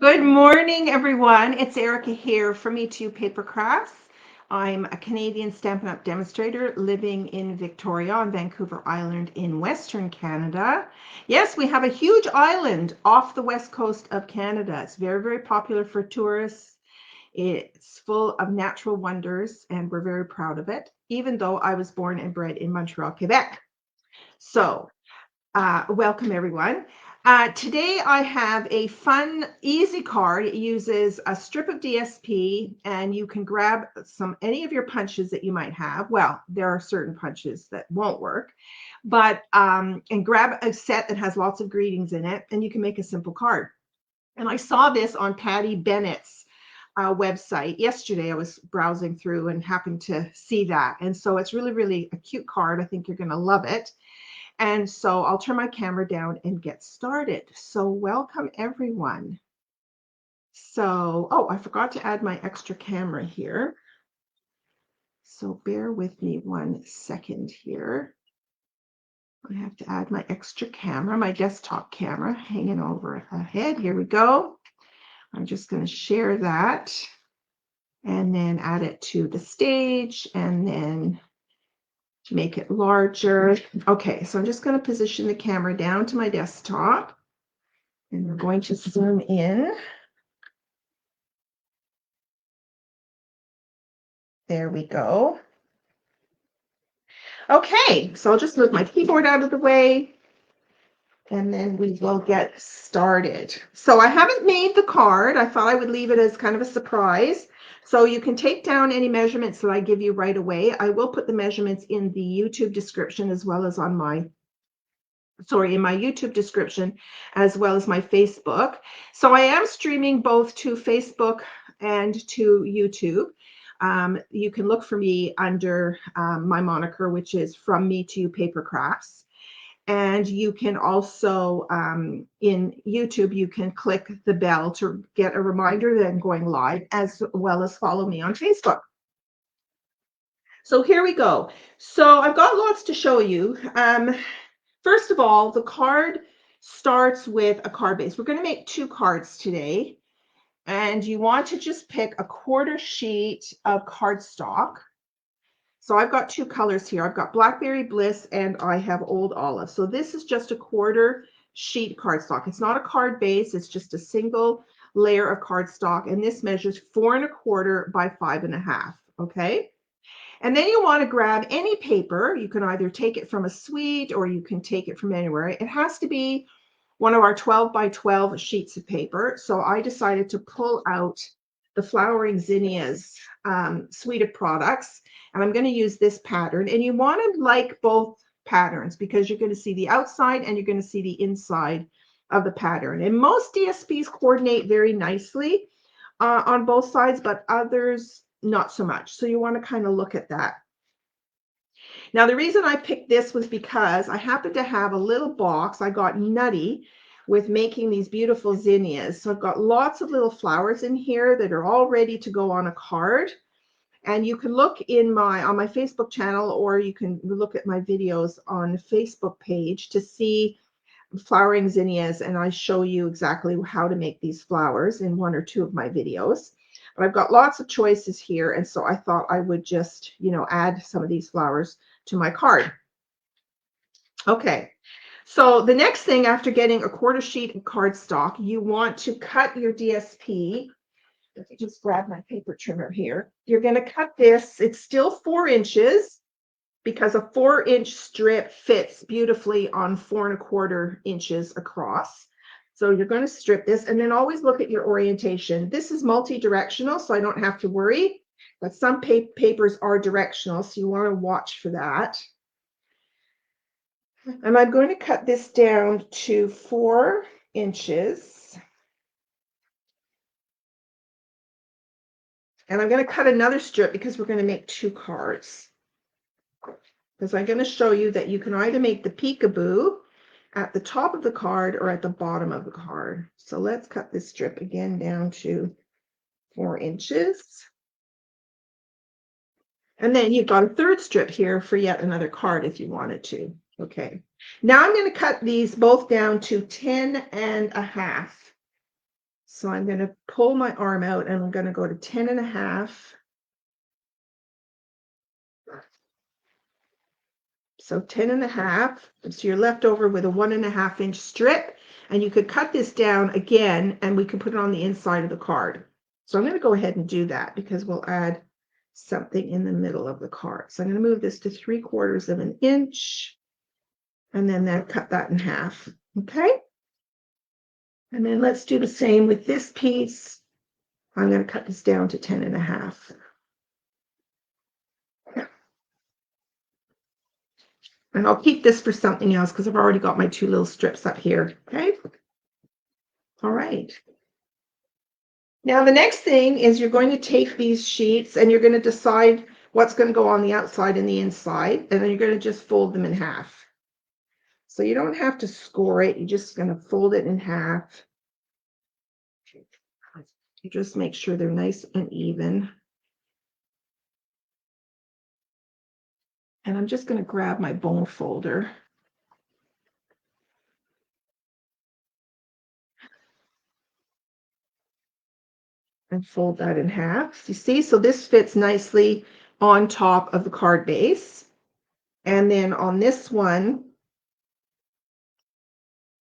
Good morning, everyone. It's Erica here from Me2 Paper Crafts. I'm a Canadian Stampin' Up! Demonstrator living in Victoria on Vancouver Island in Western Canada. Yes, we have a huge island off the west coast of Canada. It's very, very popular for tourists. It's full of natural wonders, and we're very proud of it, even though I was born and bred in Montreal, Quebec. So, welcome everyone. Today I have a fun, easy card. It uses a strip of DSP and you can grab any of your punches that you might have. Well, there are certain punches that won't work, but and grab a set that has lots of greetings in it and you can make a simple card. And I saw this on Patty Bennett's website yesterday. I was browsing through and happened to see that. And so it's really, really a cute card. I think you're going to love it. And so I'll turn my camera down and get started. So welcome everyone. So, oh, I forgot to add my extra camera here. So bear with me 1 second here. I have to add my extra camera, my desktop camera hanging over ahead. Here we go. I'm just going to share that and then add it to the stage and then make it larger. Okay, so I'm just going to position the camera down to my desktop and we're going to zoom in. There we go. Okay, so I'll just move my keyboard out of the way and then we will get started. So I haven't made the card. I thought I would leave it as kind of a surprise. So you can take down any measurements that I give you right away. I will put the measurements in the YouTube description as well as on my in my YouTube description as well as my Facebook. So I am streaming both to Facebook and to YouTube. You can look for me under my moniker, which is From Me to Paper Crafts. And you can also, in YouTube, you can click the bell to get a reminder that I'm going live, as well as follow me on Facebook. So here we go. So I've got lots to show you. First of all, the card starts with a card base. We're going to make 2 cards today. And you want to just pick a 1/4 sheet of cardstock. So I've got 2 colors here. I've got Blackberry Bliss and I have Old Olive. So this is just a 1/4 sheet cardstock. It's not a card base. It's just a single layer of cardstock. And this measures 4 1/4 by 5 1/2. Okay. And then you want to grab any paper. You can either take it from a suite or you can take it from anywhere. It has to be one of our 12 by 12 sheets of paper. So I decided to pull out the Flowering Zinnias suite of products. And I'm going to use this pattern. And you want to like both patterns because you're going to see the outside and you're going to see the inside of the pattern. And most DSPs coordinate very nicely on both sides, but others not so much. So you want to kind of look at that. Now, the reason I picked this was because I happened to have a little box. I got nutty with making these beautiful zinnias. So I've got lots of little flowers in here that are all ready to go on a card. And you can look on my Facebook channel, or you can look at my videos on the Facebook page to see Flowering Zinnias, and I show you exactly how to make these flowers in 1 or 2 of my videos. But I've got lots of choices here, and so I thought I would just, add some of these flowers to my card. Okay, so the next thing after getting a 1/4 sheet of cardstock, you want to cut your DSP. Let me just grab my paper trimmer here. You're going to cut this. It's still 4 inches because a 4-inch strip fits beautifully on 4 1/4 inches across. So you're going to strip this and then always look at your orientation. This is multi-directional, so I don't have to worry, but some papers are directional, so you want to watch for that. And I'm going to cut this down to 4 inches. And I'm going to cut another strip because we're going to make 2 cards. Because I'm going to show you that you can either make the peekaboo at the top of the card or at the bottom of the card. So let's cut this strip again down to 4 inches. And then you've got a 3rd strip here for yet another card if you wanted to. Okay. Now I'm going to cut these both down to 10 1/2. So I'm going to pull my arm out and I'm going to go to 10.5. So 10.5. So you're left over with a 1.5 inch strip, and you could cut this down again and we can put it on the inside of the card. So I'm going to go ahead and do that because we'll add something in the middle of the card. So I'm going to move this to 3/4 of an inch and then cut that in half. Okay. And then let's do the same with this piece. I'm going to cut this down to 10.5. And I'll keep this for something else because I've already got my 2 little strips up here. Okay. All right. Now the next thing is you're going to take these sheets and you're going to decide what's going to go on the outside and the inside, and then you're going to just fold them in half. So you don't have to score it. You're just going to fold it in half. You just make sure they're nice and even. And I'm just going to grab my bone folder. And fold that in half. You see, so this fits nicely on top of the card base. And then on this one,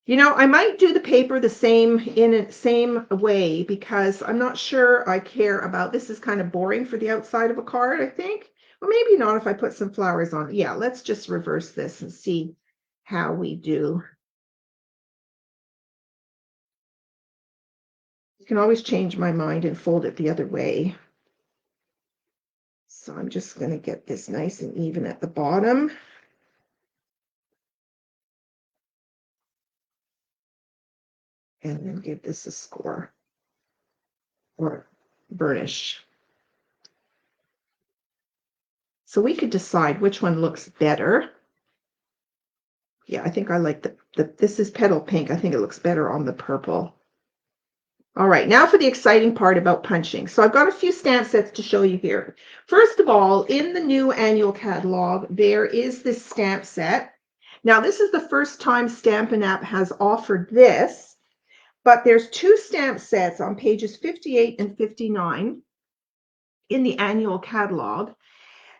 you know, I might do the paper the same way because I'm not sure I care about this. Is kind of boring for the outside of a card, I think. Or maybe not if I put some flowers on. Yeah, let's just reverse this and see how we do. You can always change my mind and fold it the other way. So I'm just going to get this nice and even at the bottom. And then give this a score or burnish. So we could decide which one looks better. Yeah, I think I like this is petal pink. I think it looks better on the purple. All right, now for the exciting part about punching. So I've got a few stamp sets to show you here. First of all, in the new annual catalog, there is this stamp set. Now, this is the first time Stampin' Up! Has offered this, but there's 2 stamp sets on pages 58 and 59 in the annual catalog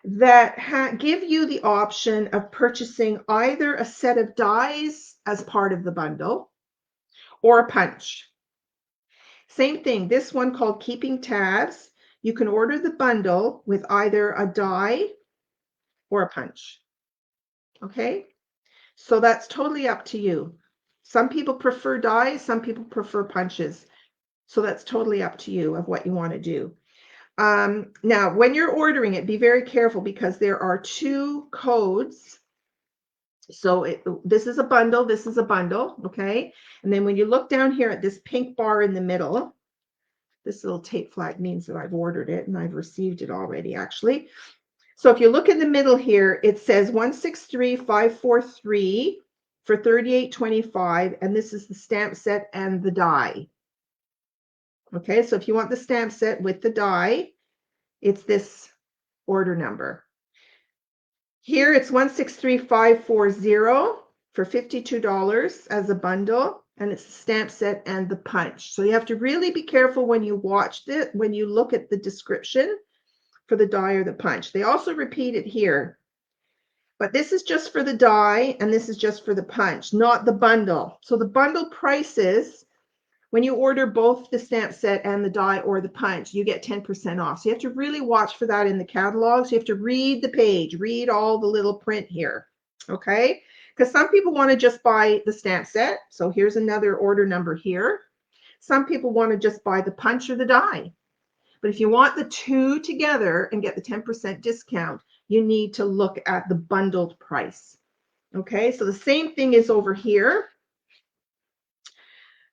that give you the option of purchasing either a set of dies as part of the bundle or a punch. Same thing, this one called Keeping Tabs, you can order the bundle with either a die or a punch. Okay, so that's totally up to you. Some people prefer dies, some people prefer punches. So that's totally up to you of what you want to do. Now, when you're ordering it, be very careful because there are 2 codes. So this is a bundle, this is a bundle, okay? And then when you look down here at this pink bar in the middle, this little tape flag means that I've ordered it and I've received it already, actually. So if you look in the middle here, it says 163543 for $38.25, and this is the stamp set and the die. Okay, so if you want the stamp set with the die, it's this order number. Here it's 163540 for $52 as a bundle, and it's the stamp set and the punch. So you have to really be careful when you watch it, when you look at the description for the die or the punch. They also repeat it here, but this is just for the die and this is just for the punch, not the bundle. So the bundle prices, when you order both the stamp set and the die or the punch, you get 10% off. So you have to really watch for that in the catalog. So you have to read the page, read all the little print here, okay? Because some people want to just buy the stamp set. So here's another order number here. Some people want to just buy the punch or the die. But if you want the 2 together and get the 10% discount, you need to look at the bundled price, okay? So the same thing is over here.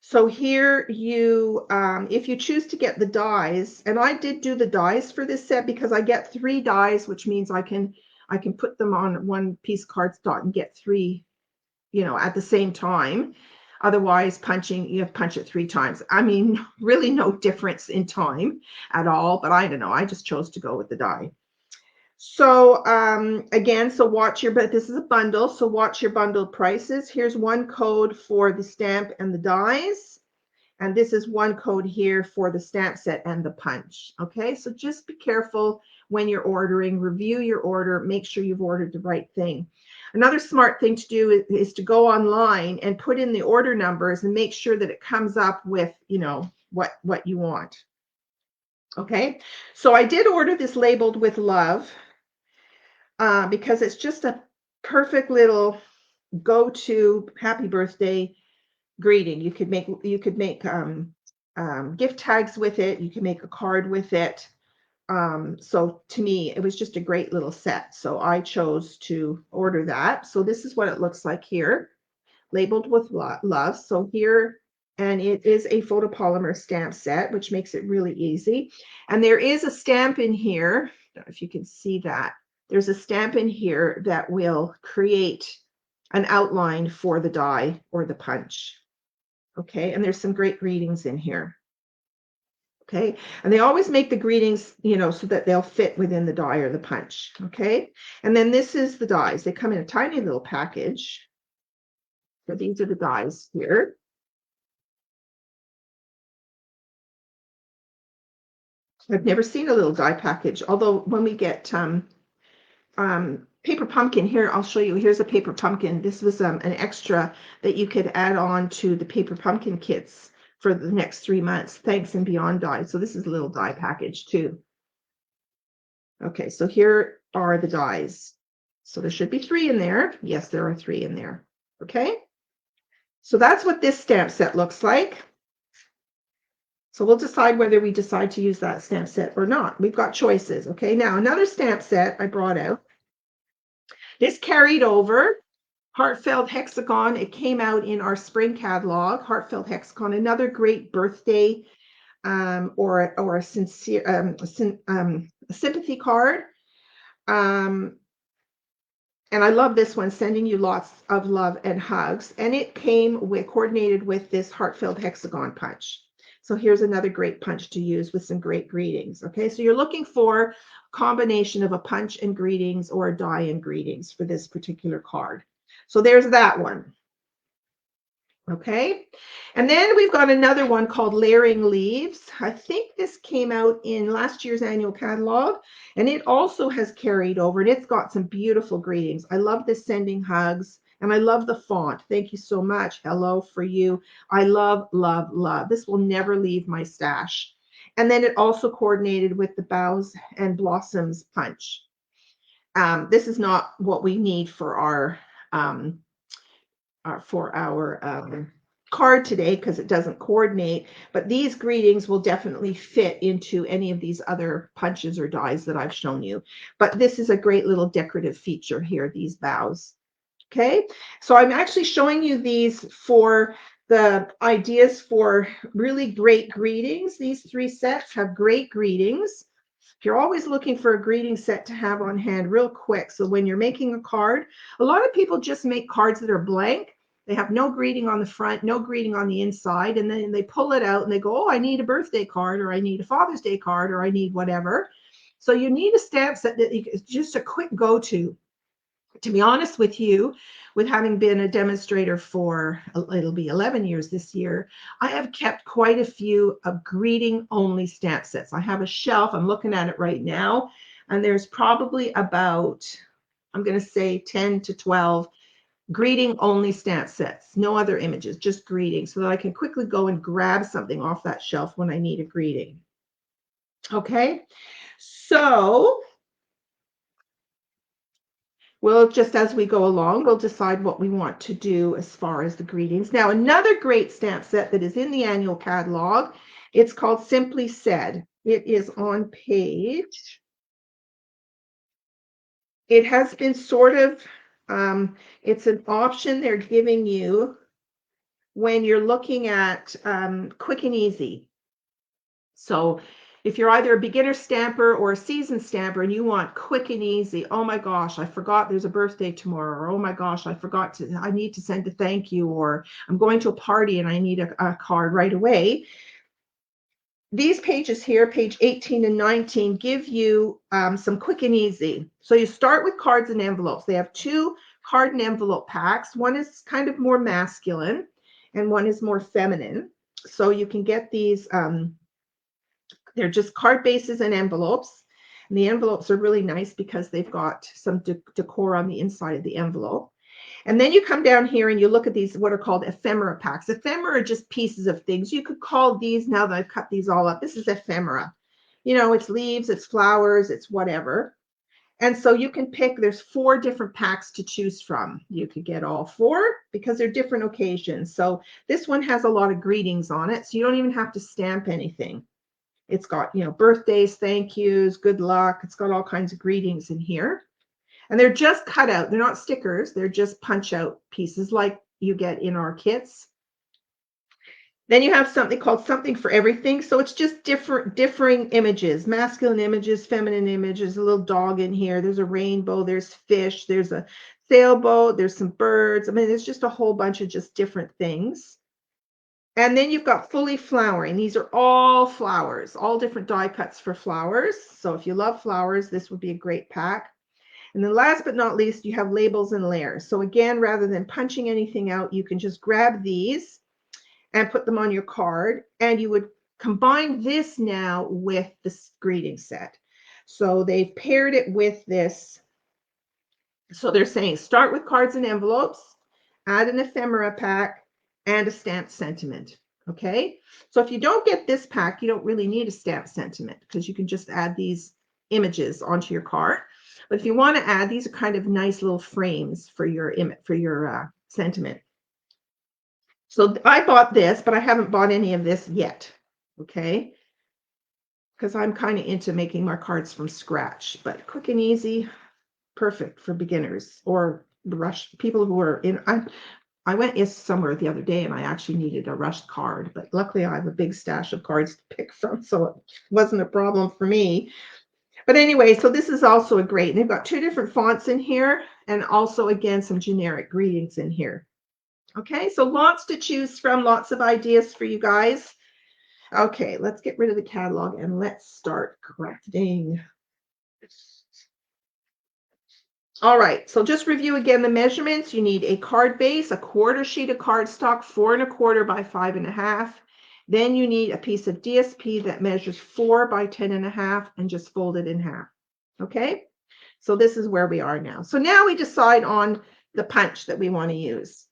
So here you, if you choose to get the dies, and I did do the dies for this set because I get 3 dies, which means I can put them on one piece cardstock and get 3, you know, at the same time. Otherwise, punching, you have to punch it 3 times. I mean, really no difference in time at all, but I don't know. I just chose to go with the die. So again, so watch your, but this is a bundle, so watch your bundled prices. Here's one code for the stamp and the dies, And this is one code here for the stamp set and the punch. Okay, so just be careful when you're ordering, review your order, make sure you've ordered the right thing. Another smart thing to do is to go online and put in the order numbers and make sure that it comes up with, you know, what you want. Okay, so I did order this labeled with love because it's just a perfect little go-to happy birthday greeting. You could make gift tags with it. You can make a card with it. So to me, it was just a great little set. So I chose to order that. So this is what it looks like here, labeled with love. So here, and it is a photopolymer stamp set, which makes it really easy. And there is a stamp in here. I don't know if you can see that. There's a stamp in here that will create an outline for the die or the punch. Okay, and there's some great greetings in here. Okay, and they always make the greetings, you know, so that they'll fit within the die or the punch. Okay, and then this is the dies. They come in a tiny little package. So these are the dies here. I've never seen a little die package, although when we get paper pumpkin here, I'll show you. Here's a paper pumpkin. This was an extra that you could add on to the paper pumpkin kits for the next 3 months, thanks and beyond die. So this is a little die package too. Okay, so here are the dies. So there should be 3 in there. Yes, there are 3 in there. Okay, so that's what this stamp set looks like. So we'll decide whether we decide to use that stamp set or not. We've got choices. Okay, now another stamp set I brought out. This carried over. Heartfelt Hexagon. It came out in our spring catalog. Heartfelt Hexagon, another great birthday or a sincere a sympathy card. And I love this one, sending you lots of love and hugs. And it came with coordinated with this Heartfelt Hexagon punch. So here's another great punch to use with some great greetings. Okay, so you're looking for a combination of a punch and greetings or a die and greetings for this particular card. So there's that one. Okay, and then we've got another one called Layering Leaves. I think this came out in last year's annual catalog, and it also has carried over, and it's got some beautiful greetings. I love this sending hugs, and I love the font. Thank you so much. Hello for you. I love, love, love. This will never leave my stash. And then it also coordinated with the Boughs and Blossoms punch. This is not what we need for our card today because it doesn't coordinate, but these greetings will definitely fit into any of these other punches or dies that I've shown you. But this is a great little decorative feature here, these boughs. Okay, so I'm actually showing you these for the ideas for really great greetings. These 3 sets have great greetings. If you're always looking for a greeting set to have on hand real quick, so when you're making a card, a lot of people just make cards that are blank. They have no greeting on the front, no greeting on the inside, and then they pull it out and they go, oh, I need a birthday card, or I need a Father's Day card, or I need whatever. So you need a stamp set that is just a quick go-to. To be honest with you, with having been a demonstrator for, it'll be 11 years this year, I have kept quite a few of greeting only stamp sets. I have a shelf, I'm looking at it right now, and there's probably about, I'm going to say 10 to 12 greeting only stamp sets, no other images, just greetings, so that I can quickly go and grab something off that shelf when I need a greeting. Okay, so we'll just, as we go along, we'll decide what we want to do as far as the greetings. Now, another great stamp set that is in the annual catalog, it's called Simply Said. It is on page. It has been sort of, it's an option they're giving you when you're looking at quick and easy. So if you're either a beginner stamper or a seasoned stamper and you want quick and easy, oh my gosh, I forgot there's a birthday tomorrow, or oh my gosh, I need to send a thank you, or I'm going to a party and I need a card right away. These pages here, page 18 and 19, give you some quick and easy. So you start with cards and envelopes. They have 2 card and envelope packs. One is kind of more masculine and one is more feminine. So you can get these, they're just card bases and envelopes. And the envelopes are really nice because they've got some decor on the inside of the envelope. And then you come down here and you look at these, what are called ephemera packs. Ephemera are just pieces of things. You could call these, now that I've cut these all up, this is ephemera. You know, it's leaves, it's flowers, it's whatever. And so you can pick, there's 4 different packs to choose from. You could get all 4 because they're different occasions. So this one has a lot of greetings on it. So you don't even have to stamp anything. It's got, you know, birthdays, thank yous, good luck. It's got all kinds of greetings in here. And they're just cut out. They're not stickers. They're just punch out pieces like you get in our kits. Then you have something called something for everything. So it's just differing images, masculine images, feminine images, a little dog in here. There's a rainbow, there's fish, there's a sailboat, there's some birds. I mean, there's just a whole bunch of just different things. And then you've got fully flowering. These are all flowers, all different die cuts for flowers. So if you love flowers, this would be a great pack. And then last but not least, you have labels and layers. So again, rather than punching anything out, you can just grab these and put them on your card. And you would combine this now with this greeting set. So they've paired it with this. So they're saying start with cards and envelopes, add an ephemera pack, and a stamped sentiment. Okay, so if you don't get this pack, you don't really need a stamped sentiment because you can just add these images onto your card. But if you want to add, these are kind of nice little frames for your image, for your sentiment. So I bought this, but I haven't bought any of this yet. Okay, because I'm kind of into making my cards from scratch, but quick and easy, perfect for beginners or the rush people who are in. I went somewhere the other day and I actually needed a rushed card, but luckily I have a big stash of cards to pick from, so it wasn't a problem for me. But anyway, so this is also a great, and they've got 2 different fonts in here and also, again, some generic greetings in here. Okay, so lots to choose from, lots of ideas for you guys. Okay, let's get rid of the catalog and let's start crafting. All right, so just review again the measurements. You need a card base, a 1/4 sheet of cardstock, 4 1/4 by 5 1/2. Then you need a piece of DSP that measures 4 by 10 1/2 and just fold it in half. Okay, so this is where we are now. So now we decide on the punch that we want to use.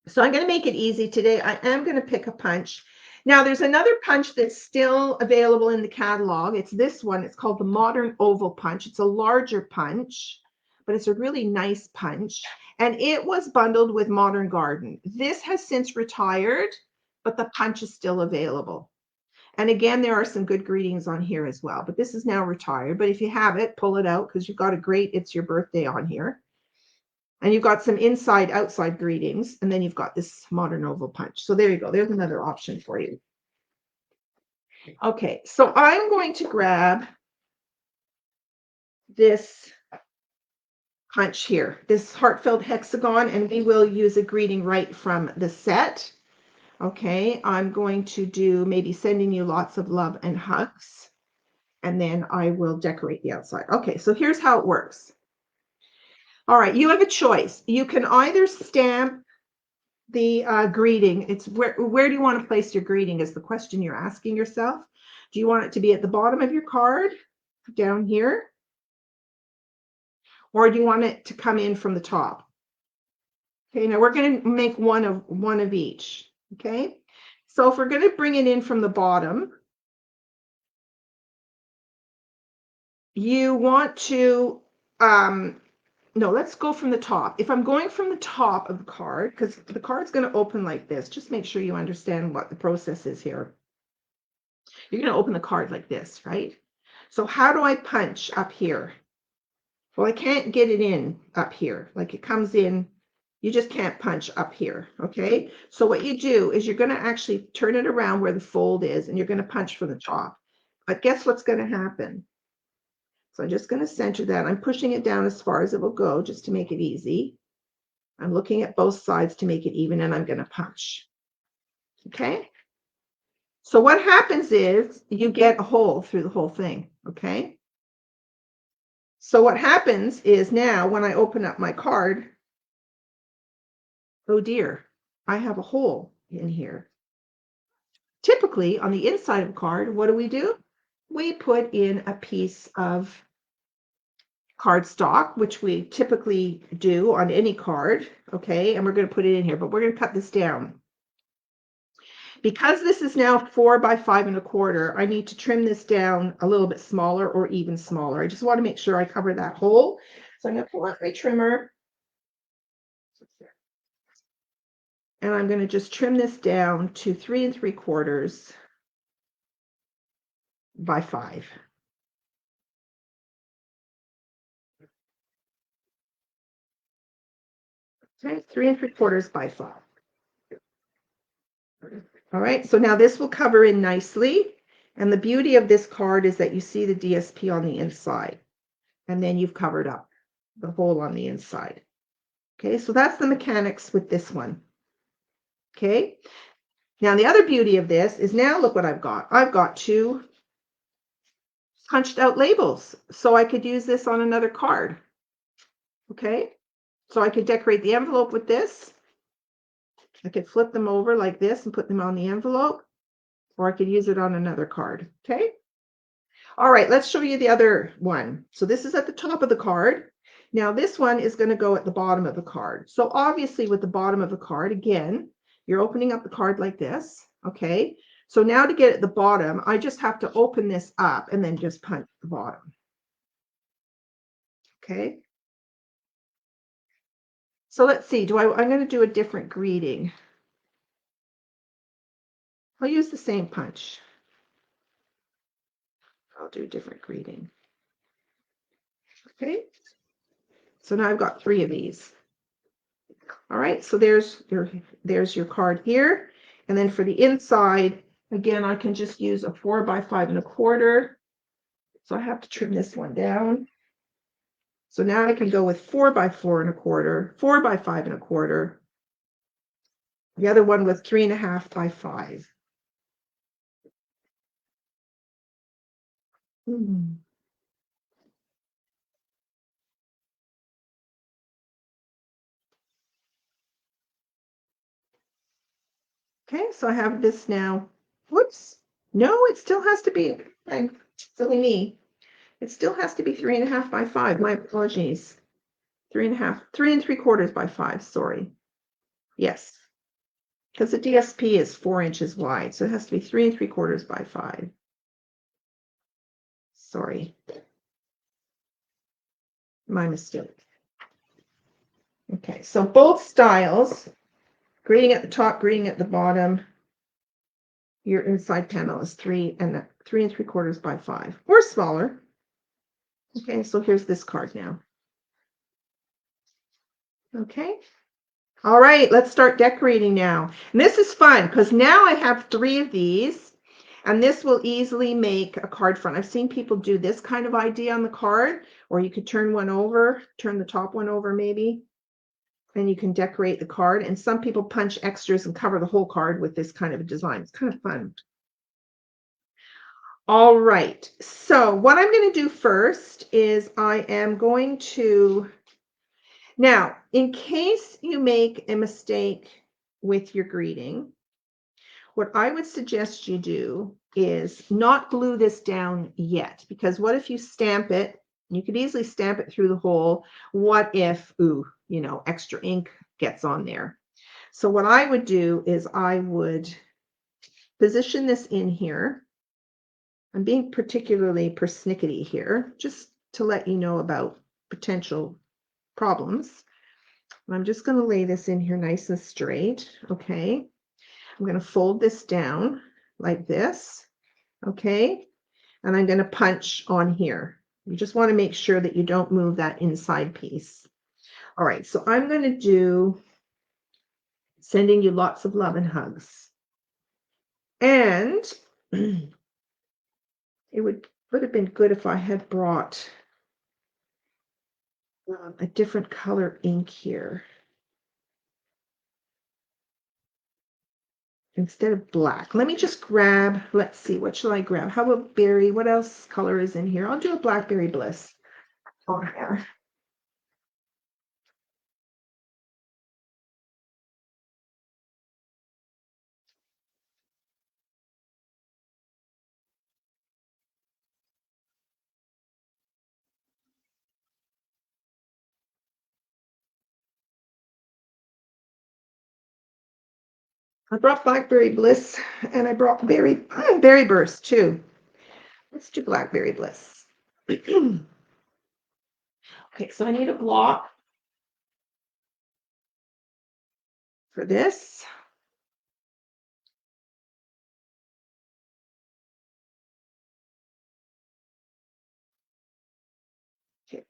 So I'm going to make it easy today. I am going to pick a punch. Now there's another punch that's still available in the catalog. It's this one. It's called the Modern Oval Punch. It's a larger punch, but it's a really nice punch. And it was bundled with Modern Garden. This has since retired, but the punch is still available. And again, there are some good greetings on here as well, but this is now retired. But if you have it, pull it out because you've got a great It's Your Birthday on here. And you've got some inside, outside greetings, and then you've got this Modern Oval Punch. So there you go. There's another option for you. Okay, so I'm going to grab this punch here, this heartfelt hexagon, and we will use a greeting right from the set. Okay, I'm going to do maybe sending you lots of love and hugs, and then I will decorate the outside. Okay, so here's how it works. All right, you have a choice. You can either stamp the greeting. It's where do you want to place your greeting is the question you're asking yourself. Do you want it to be at the bottom of your card, down here? Or do you want it to come in from the top? Okay, now we're going to make one of each. Okay, so if we're going to bring it in from the bottom, you want to no, let's go from the top. If I'm going from the top of the card, because the card's going to open like this, just make sure you understand what the process is here. You're going to open the card like this, right? So how do I punch up here? Well, I can't get it in up here. Like it comes in, you just can't punch up here, okay? So what you do is you're going to actually turn it around where the fold is, and you're going to punch from the top. But guess what's going to happen? So I'm just going to center that. I'm pushing it down as far as it will go just to make it easy. I'm looking at both sides to make it even, and I'm going to punch. Okay? So what happens is you get a hole through the whole thing, okay? So what happens is now when I open up my card, oh dear, I have a hole in here. typically on the inside of a card, what do? We put in a piece of cardstock, which we typically do on any card, okay? And we're going to put it in here, but we're going to cut this down. Because this is now 4 by 5 1/4, I need to trim this down a little bit smaller or even smaller. I just want to make sure I cover that hole. So I'm going to pull out my trimmer. And I'm going to just trim this down to 3 3/4 by 5. Okay, 3 3/4 by 5. All right, so now this will cover in nicely. And the beauty of this card is that you see the DSP on the inside. And then you've covered up the hole on the inside. Okay, so that's the mechanics with this one. Okay, now the other beauty of this is now look what I've got. I've got 2 punched out labels. So I could use this on another card. Okay, so I could decorate the envelope with this. I could flip them over like this and put them on the envelope, or I could use it on another card. Okay. All right, let's show you the other one. So this is at the top of the card. Now this one is going to go at the bottom of the card. So obviously with the bottom of the card, again, you're opening up the card like this. Okay. So now to get at the bottom, I just have to open this up and then just punch the bottom. Okay. So let's see, I'm going to do a different greeting. I'll use the same punch. I'll do a different greeting. Okay. So now I've got 3 of these. All right, so there's your card here. And then for the inside, again, I can just use a 4 by 5 1/4. So I have to trim this one down. So now I can go with 4 by 4 1/4, 4 by 5 1/4. The other one with 3.5 by 5. Okay, so I have this now. Whoops. No, it still has to be, silly me. It still has to be 3.5 by 5. My apologies. 3.5, 3 3/4 by 5. Sorry. Yes, because the DSP is 4 inches wide, so it has to be 3 3/4 by 5. Sorry. My mistake. Okay, so both styles, greeting at the top, greeting at the bottom. Your inside panel is 3 3/4 by 5 or smaller. Okay, so here's this card now. Okay. All right, let's start decorating now. And this is fun because now I have 3 of these, and this will easily make a card front. I've seen people do this kind of idea on the card, or you could turn one over, turn the top one over maybe, and you can decorate the card. And some people punch extras and cover the whole card with this kind of a design. It's kind of fun. All right, so what I'm going to do first is I am going to, now, in case you make a mistake with your greeting, what I would suggest you do is not glue this down yet, because what if you stamp it? You could easily stamp it through the hole. What if, extra ink gets on there? So what I would do is I would position this in here. I'm being particularly persnickety here, just to let you know about potential problems. I'm just going to lay this in here nice and straight. Okay. I'm going to fold this down like this. Okay. And I'm going to punch on here. You just want to make sure that you don't move that inside piece. All right. So I'm going to do sending you lots of love and hugs. And it would have been good if I had brought a different color ink here. Instead of black. Let me just grab, let's see, what shall I grab? How about berry? What else color is in here? I'll do a blackberry bliss on here. I brought Blackberry Bliss and I brought Berry Burst too. Let's do Blackberry Bliss. Okay, so I need a block for this. Okay.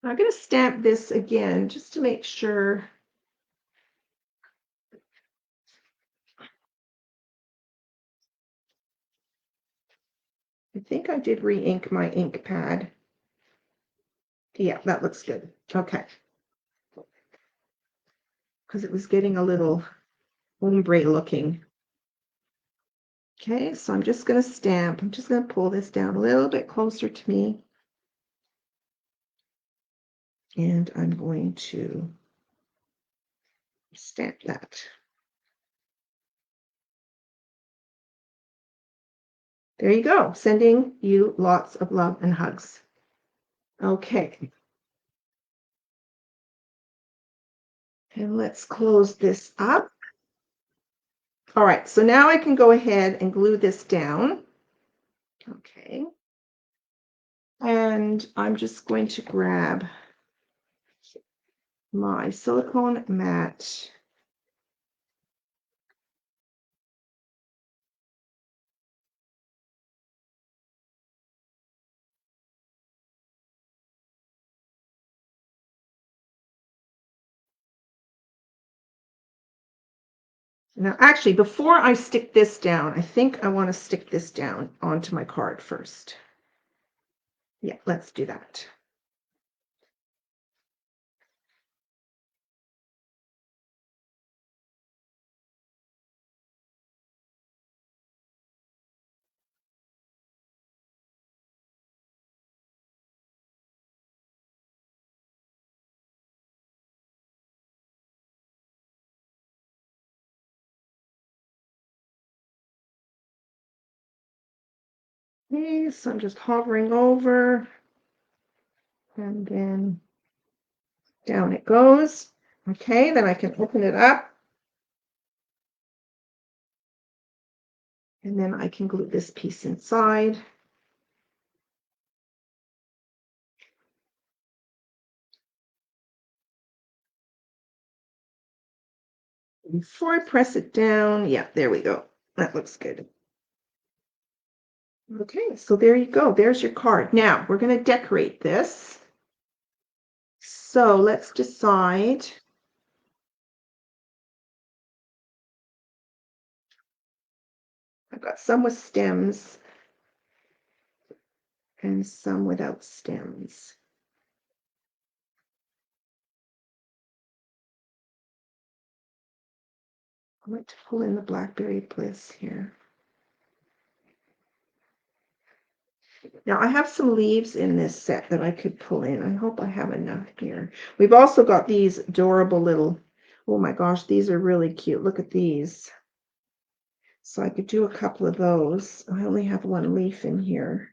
I'm going to stamp this again just to make sure. I think I did re-ink my ink pad. Yeah, that looks good. Okay. Because it was getting a little ombre looking. Okay, so I'm just going to stamp. I'm just going to pull this down a little bit closer to me. And I'm going to stamp that. There you go. Sending you lots of love and hugs. Okay. And let's close this up. All right, so now I can go ahead and glue this down. Okay. And I'm just going to grab my silicone mat. Now, actually, before I stick this down, I think I want to stick this down onto my card first. Yeah, let's do that. Okay, so I'm just hovering over, and then down it goes. Okay, then I can open it up. And then I can glue this piece inside. Before I press it down, yeah, there we go. That looks good. Okay, so there you go. There's your card. Now we're going to decorate this. So let's decide. I've got some with stems and some without stems. I want to pull in the Blackberry Bliss here. Now I have some leaves in this set that I could pull in. I hope I have enough here. We've also got these adorable little, oh my gosh, these are really cute. Look at these. So I could do a couple of those. I only have one leaf in here.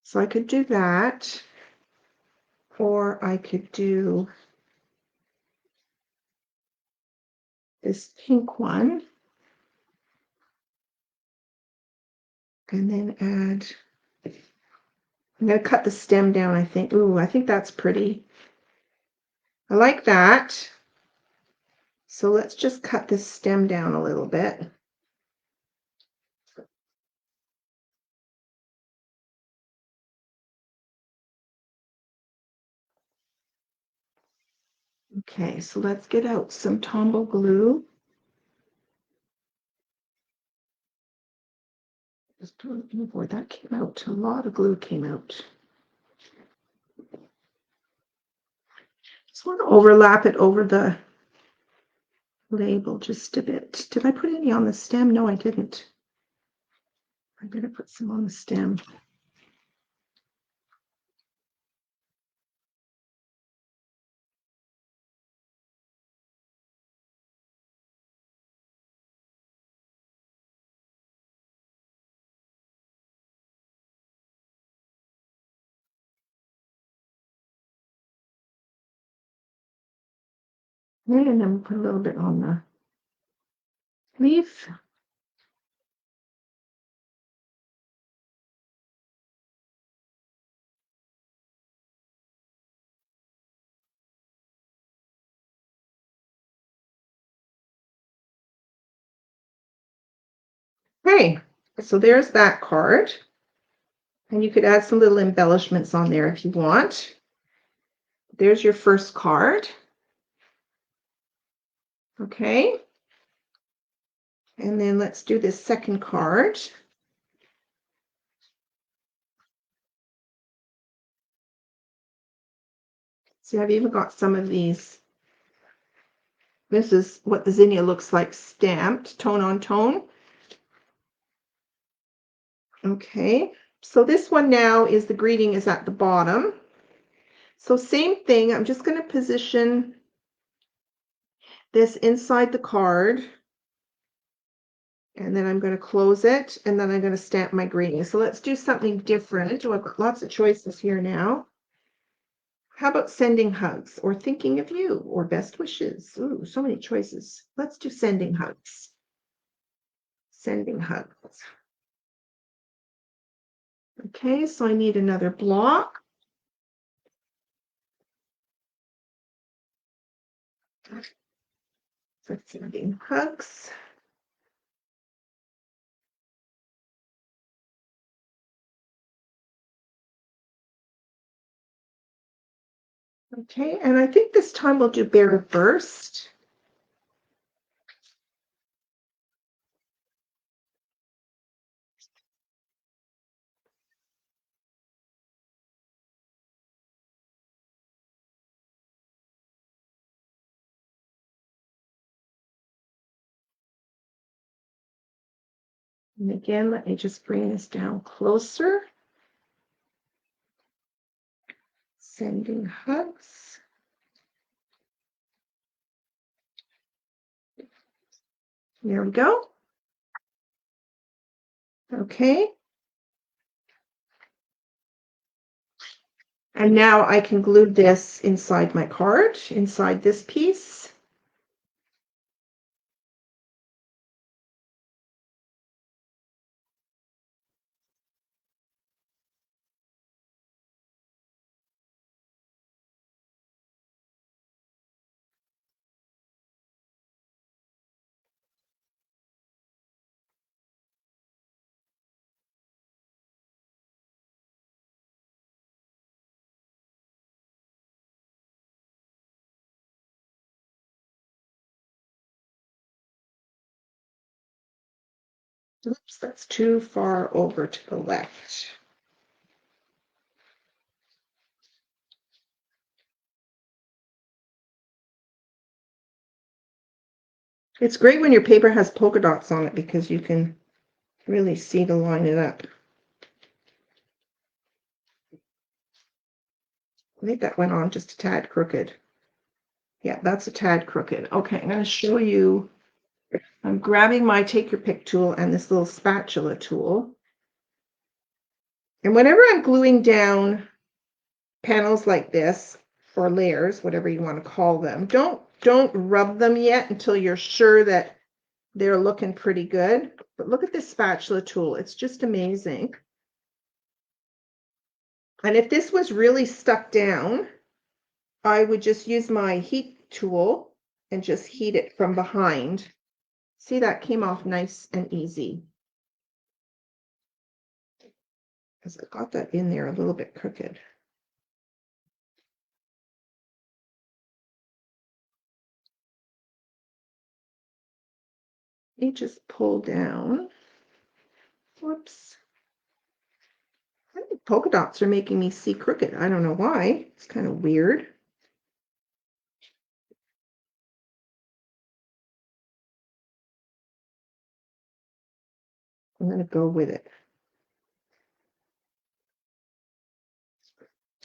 So I could do that, or I could do this pink one, and then add, I'm going to cut the stem down, I think. Ooh, I think that's pretty. I like that. So let's just cut this stem down a little bit. Okay, so let's get out some Tombow glue. Oh boy, that came out. A lot of glue came out. Just want to overlap it over the label just a bit. Did I put any on the stem? No, I didn't. I'm going to put some on the stem. Okay, and then we'll put a little bit on the leaf. Okay, so there's that card. And you could add some little embellishments on there if you want. There's your first card. Okay. And then let's do this second card. See, I've even got some of these. This is what the zinnia looks like stamped, tone on tone. Okay, so this one now is the greeting is at the bottom. So same thing, I'm just going to position this inside the card. And then I'm going to close it, and then I'm going to stamp my greeting. So let's do something different. Oh, I've got lots of choices here now. How about sending hugs, or thinking of you, or best wishes? Ooh, so many choices. Let's do sending hugs. Sending hugs. Okay, so I need another block. So sending hugs. Okay, and I think this time we'll do bear first. And again, let me just bring this down closer. Sending hugs. There we go. Okay. And now I can glue this inside my card, inside this piece. Oops, that's too far over to the left. It's great when your paper has polka dots on it because you can really see to line it up. I think that went on just a tad crooked. Yeah, that's a tad crooked. Okay, I'm going to show you. I'm grabbing my take your pick tool and this little spatula tool. And whenever I'm gluing down panels like this, or layers, whatever you want to call them, don't rub them yet until you're sure that they're looking pretty good. But look at this spatula tool. It's just amazing. And if this was really stuck down, I would just use my heat tool and just heat it from behind. See, that came off nice and easy. Because I got that in there a little bit crooked. Let me just pull down. Whoops. I think polka dots are making me see crooked. I don't know why. It's kind of weird. I'm going to go with it.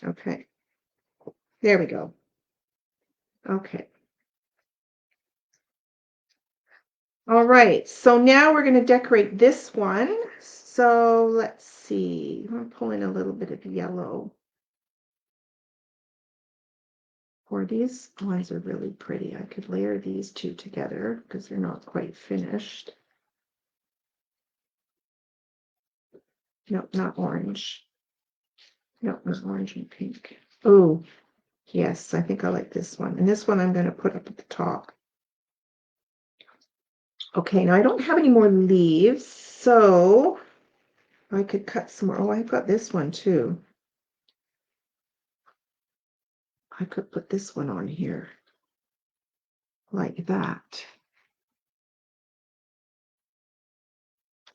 Okay. There we go. Okay. All right. So now we're going to decorate this one. So let's see. I'm pulling a little bit of yellow. Or these ones are really pretty. I could layer these two together because they're not quite finished. No, not orange. No, not orange and pink. Oh, yes, I think I like this one. And this one I'm going to put up at the top. Okay, now I don't have any more leaves, so I could cut some more. Oh, I've got this one too. I could put this one on here like that.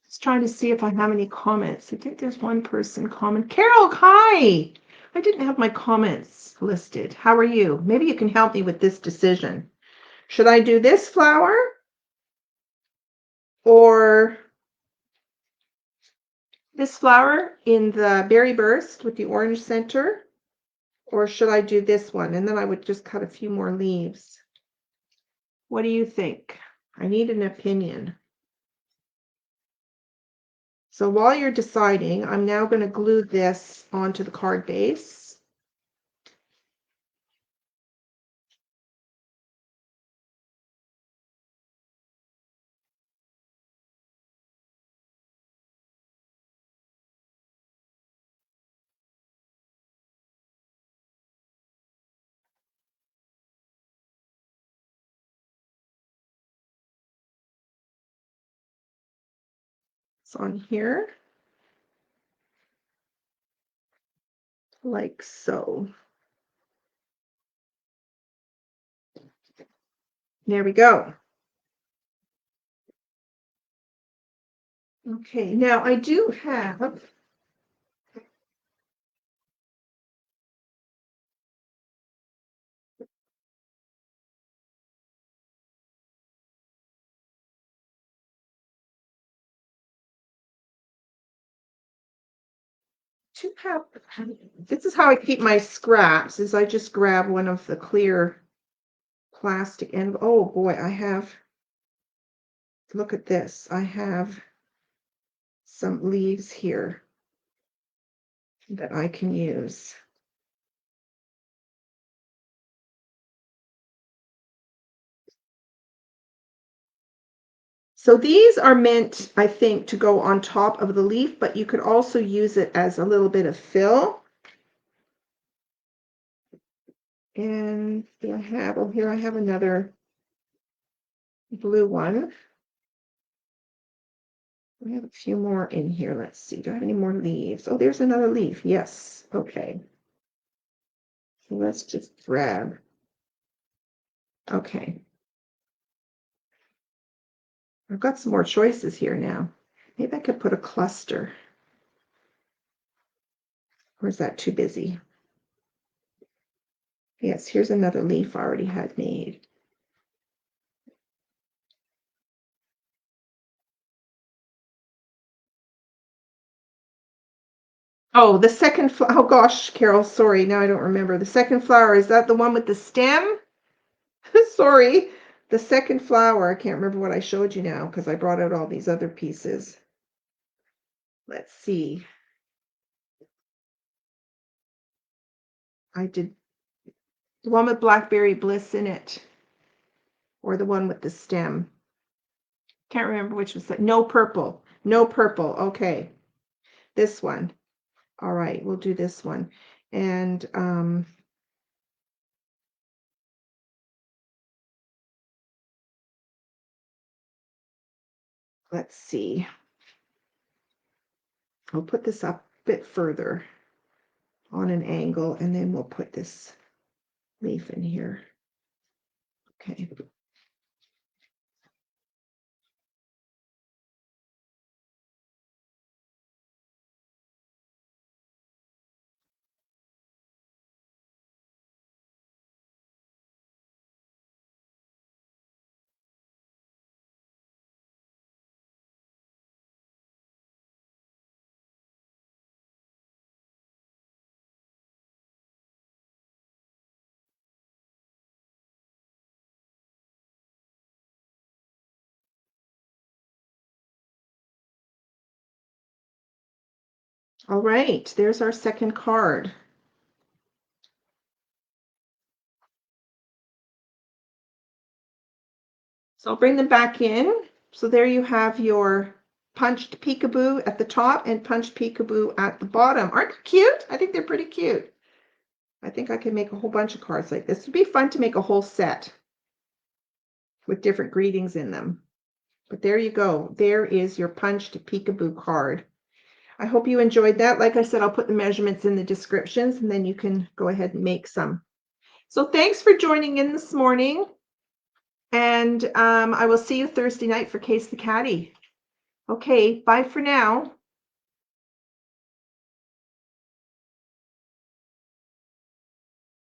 Just trying to see if I have any comments. I think there's one person comment. Carol, hi! I didn't have my comments listed. How are you? Maybe you can help me with this decision. Should I do this flower or this flower in the berry burst with the orange center? Or should I do this one? And then I would just cut a few more leaves. What do you think? I need an opinion. So while you're deciding, I'm now going to glue this onto the card base. It's on here, like so. There we go. Okay, now I do have this is how I keep my scraps, is I just grab one of the clear plastic and oh boy, I have, look at this. I have some leaves here that I can use. So these are meant, I think, to go on top of the leaf, but you could also use it as a little bit of fill. And do I have, oh, here I have another blue one. I have a few more in here. Let's see. Do I have any more leaves? Oh, there's another leaf. Yes. Okay. So let's just grab. Okay. I've got some more choices here now. Maybe I could put a cluster. Or is that too busy? Yes, here's another leaf I already had made. Oh, the second flower. Oh gosh, Carol, sorry. Now I don't remember. The second flower, is that the one with the stem? Sorry. The second flower, I can't remember what I showed you now because I brought out all these other pieces. Let's see. I did the one with blackberry bliss in it, or the one with the stem. Can't remember which was that. No purple. No purple. Okay. This one. All right, we'll do this one. And let's see. I'll put this up a bit further on an angle, and then we'll put this leaf in here. Okay. All right, there's our second card. So I'll bring them back in. So there you have your punched peekaboo at the top and punched peekaboo at the bottom. Aren't they cute? I think they're pretty cute. I think I can make a whole bunch of cards like this. It would be fun to make a whole set with different greetings in them. But there you go. There is your punched peekaboo card. I hope you enjoyed that. Like I said, I'll put the measurements in the descriptions and then you can go ahead and make some. So thanks for joining in this morning. And I will see you Thursday night for Case the Caddy. Okay, bye for now.